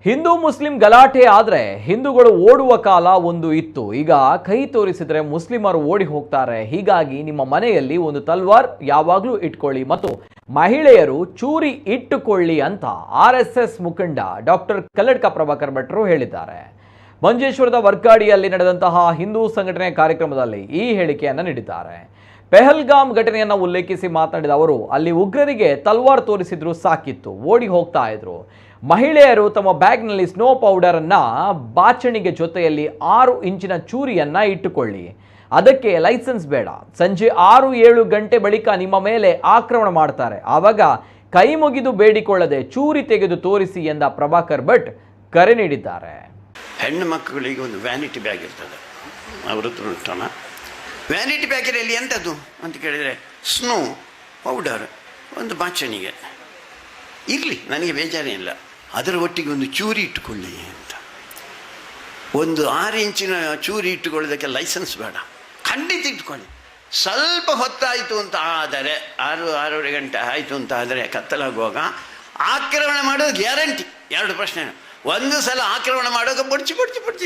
Hindu Muslim ಗಲಾಟೆ ಆದ್ರೆ ಹಿಂದೂಗಳು ಓಡುವ ಕಾಲ ಒಂದು ಇತ್ತು. ಈಗ ಕೈ ತೋರಿಸಿದ್ರೆ ಮುಸ್ಲಿಮರು ಓಡಿ ಹೋಗ್ತಾರೆ. ಹೀಗಾಗಿ ನಿಮ್ಮ ಮನೆಯಲ್ಲಿ ಒಂದು ತಲ್ವಾರ್ ಯಾವಾಗಲೂ ಇಟ್ಕೊಳ್ಳಿ ಮತ್ತು ಮಹಿಳೆಯರು ಚೂರಿ ಇಟ್ಟುಕೊಳ್ಳಿ ಅಂತ RSS ಮುಖಂಡ ಡಾಕ್ಟರ್ ಕಲ್ಲಡ್ಕ ಪ್ರಭಾಕರ್ ಭಟ್ರು ಹೇಳಿದ್ದಾರೆ. ಮಂಜೇಶ್ವರದ ವರ್ಕಾಡಿಯಲ್ಲಿ ನಡೆದಂತಹ ಹಿಂದೂ ಸಂಘಟನೆ ಕಾರ್ಯಕ್ರಮದಲ್ಲಿ ಈ ಹೇಳಿಕೆಯನ್ನು ನೀಡಿದ್ದಾರೆ. ಪೆಹಲ್ಗಾಮ್ ಘಟನೆಯನ್ನು ಉಲ್ಲೇಖಿಸಿ ಮಾತನಾಡಿದ ಅವರು, ಅಲ್ಲಿ ಉಗ್ರರಿಗೆ ತಲ್ವಾರ್ ತೋರಿಸಿದ್ರು ಸಾಕಿತ್ತು, ಓಡಿ ಹೋಗ್ತಾ ಇದ್ರು. ಮಹಿಳೆಯರು ತಮ್ಮ ಬ್ಯಾಗ್ನಲ್ಲಿ ಸ್ನೋ ಪೌಡರ್ ಅನ್ನ ಬಾಚಣಿಗೆ ಜೊತೆಯಲ್ಲಿ 6 ಇಂಚಿನ ಚೂರಿಯನ್ನ ಇಟ್ಟುಕೊಳ್ಳಿ. ಅದಕ್ಕೆ ಲೈಸೆನ್ಸ್ ಬೇಡ. ಸಂಜೆ 6-7 ಗಂಟೆ ಬಳಿಕ ನಿಮ್ಮ ಮೇಲೆ ಆಕ್ರಮಣ ಮಾಡ್ತಾರೆ. ಆವಾಗ ಕೈ ಮುಗಿದು ಬೇಡಿಕೊಳ್ಳದೆ ಚೂರಿ ತೆಗೆದು ತೋರಿಸಿ ಎಂದ ಪ್ರಭಾಕರ್ ಭಟ್ ಕರೆ ನೀಡಿದ್ದಾರೆ. ಹೆಣ್ಣು ಮಕ್ಕಳಿಗೆ ಒಂದು ವ್ಯಾನಿಟಿ ಬ್ಯಾಗ್ ಇರ್ತದೆ, ಅವ್ರ ಹತ್ರ ಉಂಟಲ್ಲ. ವ್ಯಾನಿಟಿ ಬ್ಯಾಗಿನಲ್ಲಿ ಎಂಥದ್ದು ಅಂತ ಕೇಳಿದರೆ ಸ್ನೋ ಪೌಡರ್, ಒಂದು ಬಾಚಣಿಗೆ ಇರಲಿ, ನನಗೆ ಬೇಜಾರೇ ಇಲ್ಲ. ಅದರ ಒಟ್ಟಿಗೆ ಒಂದು ಚೂರಿ ಇಟ್ಟುಕೊಳ್ಳಿ ಅಂತ. ಒಂದು 6 ಇಂಚಿನ ಚೂರಿ ಇಟ್ಟುಕೊಳ್ಳೋದಕ್ಕೆ ಲೈಸೆನ್ಸ್ ಬೇಡ, ಖಂಡಿತ ಇಟ್ಕೊಳ್ಳಿ. ಸ್ವಲ್ಪ ಹೊತ್ತಾಯಿತು ಅಂತ ಆದರೆ 6-6:30 ಗಂಟೆ ಆಯಿತು ಅಂತ ಆದರೆ ಕತ್ತಲಾಗುವಾಗ ಆಕ್ರಮಣ ಮಾಡೋದು ಗ್ಯಾರಂಟಿ. 2 ಪ್ರಶ್ನೆ. ಒಂದು ಸಲ ಆಕ್ರಮಣ ಮಾಡುವಾಗ ಬಡ್ಚಿ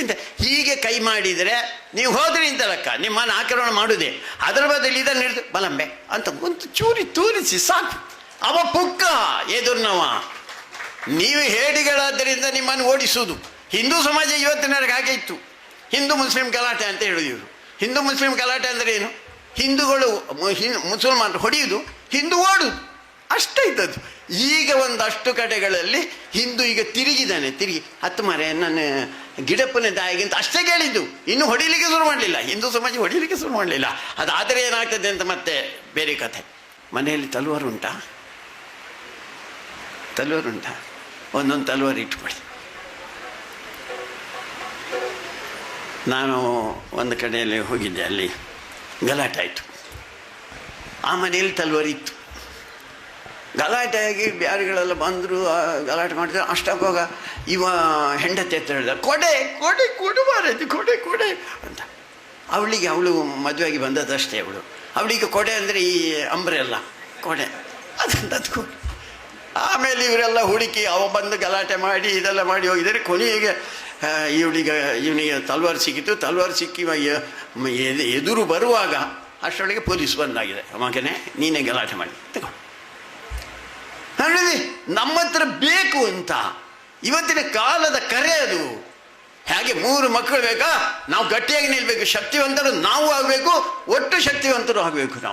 ಅಂತ ಹೀಗೆ ಕೈ ಮಾಡಿದರೆ ನೀವು ಹೋದ್ರಿ ಅಂತ ಲೆಕ್ಕ, ನಿಮ್ಮನ್ನು ಆಕ್ರಮಣ ಮಾಡುವುದೇ. ಅದರ ಬದಲು ಇದನ್ನು ಹಿಡಿದು ಬಲಂಬೆ ಅಂತ ಒಂದು ಚೂರಿ ತೋರಿಸಿ ಸಾಕು. ಅವ ಪುಕ್ಕ ಎದುರ್ನವ. ನೀವು ಹೇಡಿಗಳಾದ್ದರಿಂದ ನಿಮ್ಮನ್ನು ಓಡಿಸುವುದು. ಹಿಂದೂ ಸಮಾಜ ಇವತ್ತಿನವರೆಗೆ ಹಾಗೆ ಇತ್ತು. ಹಿಂದೂ ಮುಸ್ಲಿಂ ಗಲಾಟೆ ಅಂತ ಹೇಳೋದು ಇವರು. ಹಿಂದೂ ಮುಸ್ಲಿಂ ಗಲಾಟೆ ಅಂದರೆ ಏನು? ಹಿಂದೂಗಳು ಮುಸಲ್ಮಾನರು ಹೊಡೆಯುವುದು, ಹಿಂದೂ ಓಡುದು, ಅಷ್ಟೇ ಇದ್ದದ್ದು. ಈಗ ಒಂದಷ್ಟು ಕಡೆಗಳಲ್ಲಿ ಹಿಂದೂ ಈಗ ತಿರುಗಿದ್ದಾನೆ. ಹತ್ತು ಮರೆ ನನ್ನ ಗಿಡಪ್ಪನ ದಾಯಿಗಿಂತ ಅಷ್ಟೇ ಕೇಳಿದ್ದು, ಇನ್ನು ಹೊಡಿಲಿಕ್ಕೆ ಶುರು ಮಾಡಲಿಲ್ಲ. ಹಿಂದೂ ಸಮಾಜ ಹೊಡಿಲಿಕ್ಕೆ ಶುರು ಮಾಡಲಿಲ್ಲ. ಅದಾದರೆ ಏನಾಗ್ತದೆ ಅಂತ ಮತ್ತೆ ಬೇರೆ ಕಥೆ. ಮನೆಯಲ್ಲಿ ತಲ್ವಾರ್ ಉಂಟಾ? ಒಂದೊಂದು ತಲ್ವಾರ್ ಇಟ್ಕೊಳ್ಳಿ. ನಾನು ಒಂದು ಕಡೆಯಲ್ಲಿ ಹೋಗಿದ್ದೆ, ಅಲ್ಲಿ ಗಲಾಟೆ ಆಯಿತು. ಆ ಮನೆಯಲ್ಲಿ ತಲ್ವಾರ್ ಇತ್ತು. ಗಲಾಟೆಯಾಗಿ ಬ್ಯಾರಿಗಳೆಲ್ಲ ಬಂದರು, ಗಲಾಟೆ ಮಾಡಿದ್ರು. ಅಷ್ಟಾಗುವಾಗ ಇವ ಹೆಂಡತಿ ಹತ್ರ ಹೇಳಿದ, ಕೊಡೆ ಕೊಡೆ ಕೊಡುಬಾರದು, ಕೊಡೆ ಅಂತ. ಅವಳು ಮದುವೆಯಾಗಿ ಬಂದದಷ್ಟೇ. ಅವಳಿಗೆ ಕೊಡೆ ಅಂದರೆ ಈ ಅಂಬ್ರೆಲ್ಲ ಕೊಡೆ, ಅದಕ್ಕೂ. ಆಮೇಲೆ ಇವರೆಲ್ಲ ಹುಡುಕಿ ಅವ ಬಂದು ಗಲಾಟೆ ಮಾಡಿ ಇದೆಲ್ಲ ಮಾಡಿ ಹೋಗಿದ್ದಾರೆ. ಕೊನೆಗೆ ಇವನಿಗೆ ತಲ್ವಾರ್ ಸಿಕ್ಕಿತು. ತಲ್ವಾರ್ ಸಿಕ್ಕಿ ಎದುರು ಬರುವಾಗ ಅಷ್ಟರೊಳಗೆ ಪೊಲೀಸ್ ಬಂದಾಗಿದೆ. ಮಗನೇ ನೀನೇ ಗಲಾಟೆ ಮಾಡಿ ತಗೋ. ನೋಡಿ, ನಮ್ಮ ಹತ್ರ ಬೇಕು ಅಂತ ಇವತ್ತಿನ ಕಾಲದ ಕರೆ ಅದು. ಹಾಗೆ 3 ಮಕ್ಕಳು ಬೇಕಾ? ನಾವು ಗಟ್ಟಿಯಾಗಿ ನಿಲ್ಬೇಕು, ಶಕ್ತಿವಂತರು ನಾವು ಆಗಬೇಕು, ಒಟ್ಟು ಶಕ್ತಿವಂತರು ಆಗಬೇಕು ನಾವು.